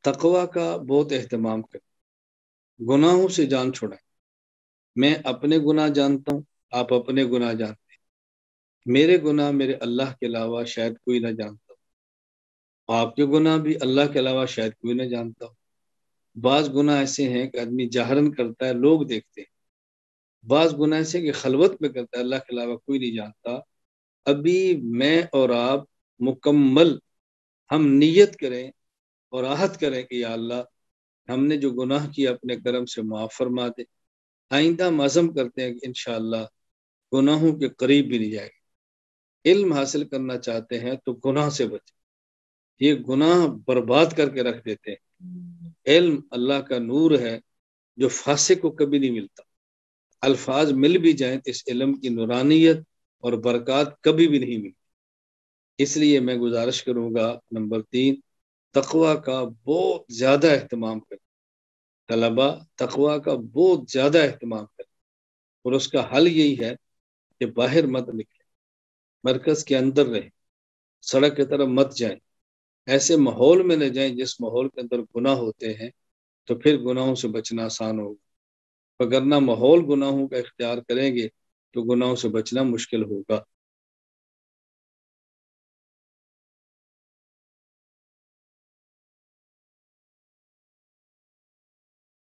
تقوی کا بہت اہتمام کریں، گناہوں سے جان چھڑائیں۔ میں اپنے گناہ جانتا ہوں، آپ اپنے گناہ جانتے ہیں، میرے گناہ میرے اللہ کے علاوہ شاید کوئی نہ جانتا ہو، آپ کے گناہ بھی اللہ کے علاوہ شاید کوئی نہ جانتا ہو۔ بعض گناہ ایسے ہیں کہ آدمی جہرن کرتا ہے، لوگ دیکھتے ہیں، بعض گناہ ایسے کہ خلوت میں کرتا ہے، اللہ کے علاوہ کوئی نہیں جانتا۔ ابھی میں اور آپ مکمل ہم نیت کریں اور عہد کریں کہ یا اللہ ہم نے جو گناہ کیا اپنے کرم سے معاف فرما دے، آئندہ ہم عزم کرتے ہیں کہ انشاءاللہ گناہوں کے قریب بھی نہیں جائے گا۔ علم حاصل کرنا چاہتے ہیں تو گناہ سے بچیں، یہ گناہ برباد کر کے رکھ دیتے ہیں۔ علم اللہ کا نور ہے جو فاسق کو کبھی نہیں ملتا، الفاظ مل بھی جائیں تو اس علم کی نورانیت اور برکات کبھی بھی نہیں ملتی۔ اس لیے میں گزارش کروں گا، نمبر 3، تقوی کا بہت زیادہ اہتمام کریں۔ طلبا تقوی کا بہت زیادہ اہتمام کریں، اور اس کا حل یہی ہے کہ باہر مت نکلیں، مرکز کے اندر رہیں، سڑک کی طرف مت جائیں، ایسے ماحول میں نہ جائیں جس ماحول کے اندر گناہ ہوتے ہیں، تو پھر گناہوں سے بچنا آسان ہوگا۔ اگر نہ ماحول گناہوں کا اختیار کریں گے تو گناہوں سے بچنا مشکل ہوگا۔